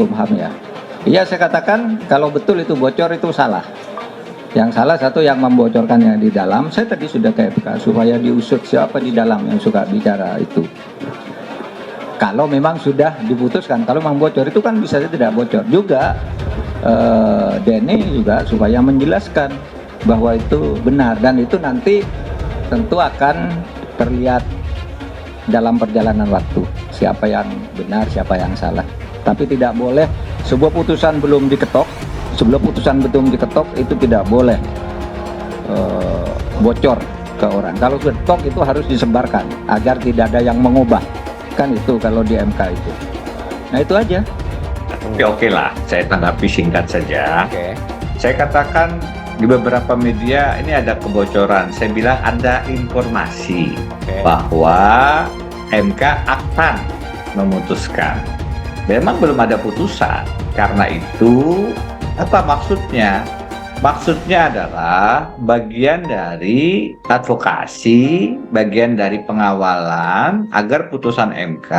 Menkumham ya. Iya, saya katakan kalau betul itu bocor itu salah. Yang salah satu yang membocorkannya di dalam. Saya tadi sudah ke FK supaya diusut siapa di dalam yang suka bicara itu. Kalau memang sudah diputuskan, kalau memang bocor itu kan bisa tidak bocor juga. Denny juga supaya menjelaskan bahwa itu benar, dan itu nanti tentu akan terlihat dalam perjalanan waktu siapa yang benar, siapa yang salah. Tapi tidak boleh sebuah putusan belum diketok, sebelum putusan belum diketok itu tidak boleh bocor ke orang. Kalau sudah ketok itu harus disebarkan agar tidak ada yang mengubah. Kan itu kalau di MK itu. Nah itu aja. Oke lah, saya tanggapi singkat saja. Saya katakan di beberapa media ini ada kebocoran. Saya bilang ada informasi bahwa MK akan memutuskan. Memang belum ada putusan. Karena itu, apa maksudnya? Maksudnya adalah bagian dari advokasi, bagian dari pengawalan agar putusan MK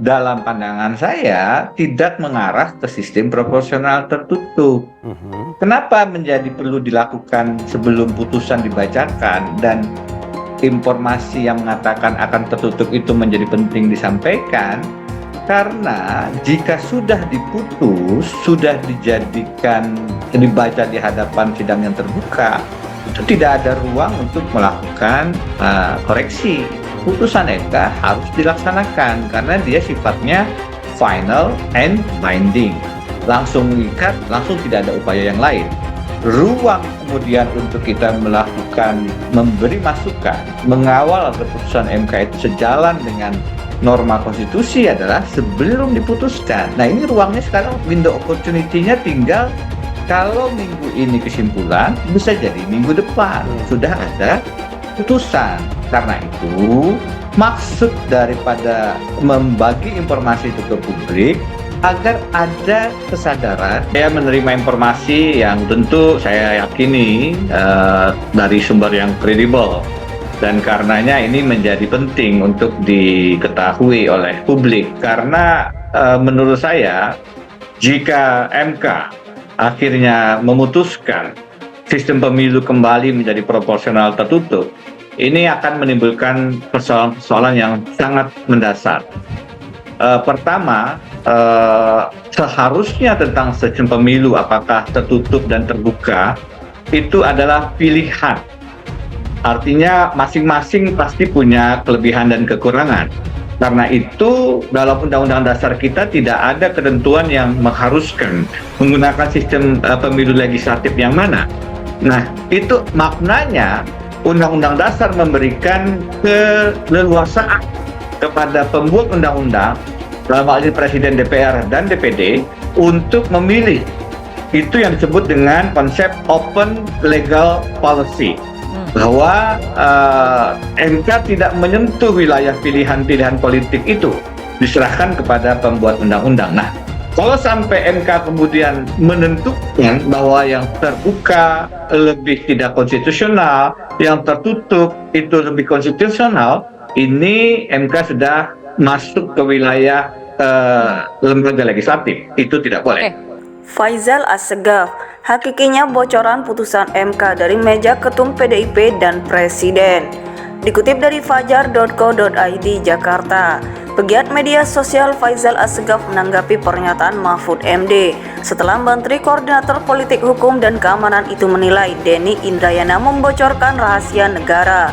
dalam pandangan saya tidak mengarah ke sistem proporsional tertutup. Kenapa menjadi perlu dilakukan sebelum putusan dibacakan dan informasi yang mengatakan akan tertutup itu menjadi penting disampaikan? Karena jika sudah diputus, sudah dibaca di hadapan sidang yang terbuka, itu tidak ada ruang untuk melakukan koreksi. Putusan MK harus dilaksanakan karena dia sifatnya final and binding, langsung mengikat, langsung tidak ada upaya yang lain. Ruang kemudian untuk kita melakukan, memberi masukan, mengawal agar putusan MK itu sejalan dengan norma konstitusi adalah sebelum diputuskan. Nah ini ruangnya sekarang, window opportunity-nya tinggal kalau minggu ini kesimpulan, bisa jadi minggu depan sudah ada putusan. Karena itu maksud daripada membagi informasi itu ke publik agar ada kesadaran. Saya menerima informasi yang tentu saya yakini dari sumber yang kredibel, dan karenanya ini menjadi penting untuk diketahui oleh publik. Karena menurut saya jika MK akhirnya memutuskan sistem pemilu kembali menjadi proporsional tertutup, ini akan menimbulkan persoalan-persoalan yang sangat mendasar. Pertama, seharusnya tentang sistem pemilu apakah tertutup dan terbuka itu adalah pilihan. Artinya masing-masing pasti punya kelebihan dan kekurangan. Karena itu dalam Undang-Undang Dasar kita tidak ada ketentuan yang mengharuskan menggunakan sistem pemilu legislatif yang mana. Nah, itu maknanya Undang-Undang Dasar memberikan keleluasaan kepada pembuat undang-undang, dalam hal ini Presiden, DPR, dan DPD, untuk memilih. Itu yang disebut dengan konsep open legal policy. Bahwa MK tidak menyentuh wilayah pilihan-pilihan politik itu, diserahkan kepada pembuat undang-undang. Nah, kalau sampai MK kemudian menentukan bahwa yang terbuka lebih tidak konstitusional, yang tertutup itu lebih konstitusional, ini MK sudah masuk ke wilayah lembaga legislatif. Itu tidak boleh. Faisal Assegaf, hakikinya bocoran putusan MK dari meja Ketum PDIP dan Presiden. Dikutip dari fajar.co.id Jakarta, pegiat media sosial Faisal Assegaf menanggapi pernyataan Mahfud MD setelah Menteri Koordinator Politik Hukum dan Keamanan itu menilai Denny Indrayana membocorkan rahasia negara.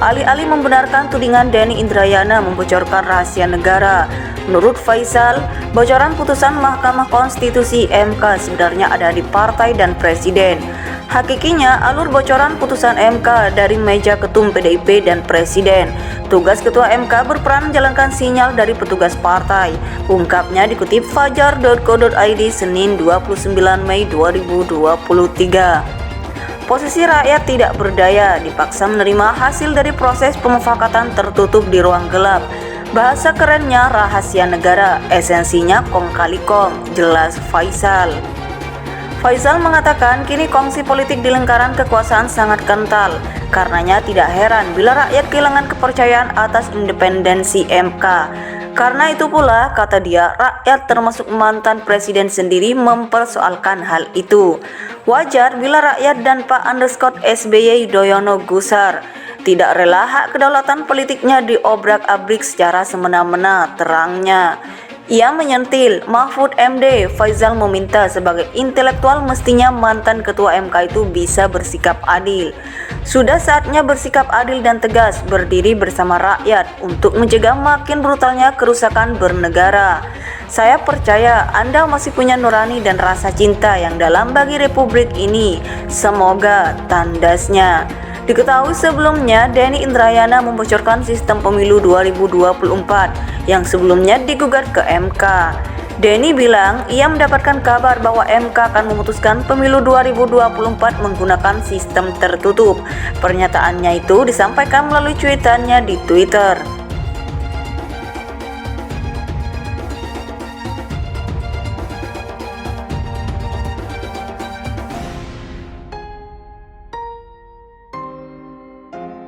Alih-alih membenarkan tudingan Denny Indrayana membocorkan rahasia negara, menurut Faisal, bocoran putusan Mahkamah Konstitusi MK sebenarnya ada di partai dan Presiden. Hakikinya, alur bocoran putusan MK dari meja Ketum PDIP dan Presiden. Tugas Ketua MK berperan menjalankan sinyal dari petugas partai. Ungkapnya dikutip fajar.co.id Senin 29 Mei 2023. Posisi rakyat tidak berdaya, dipaksa menerima hasil dari proses pemufakatan tertutup di ruang gelap. Bahasa kerennya rahasia negara, esensinya kong kali kong, jelas Faisal. Faisal mengatakan kini kongsi politik di lingkaran kekuasaan sangat kental. Karenanya tidak heran bila rakyat kehilangan kepercayaan atas independensi MK. Karena itu pula, kata dia, rakyat termasuk mantan presiden sendiri mempersoalkan hal itu. Wajar bila rakyat dan Pak_SBY Yudhoyono gusar. Tidak rela hak kedaulatan politiknya diobrak-abrik secara semena-mena, terangnya. Ia menyentil, Mahfud MD, Faisal meminta sebagai intelektual mestinya mantan ketua MK itu bisa bersikap adil. Sudah saatnya bersikap adil dan tegas, berdiri bersama rakyat untuk mencegah makin brutalnya kerusakan bernegara. Saya percaya Anda masih punya nurani dan rasa cinta yang dalam bagi republik ini. Semoga, tandasnya. Diketahui sebelumnya, Denny Indrayana membocorkan sistem pemilu 2024 yang sebelumnya digugat ke MK. Denny bilang ia mendapatkan kabar bahwa MK akan memutuskan pemilu 2024 menggunakan sistem tertutup. Pernyataannya itu disampaikan melalui cuitannya di Twitter.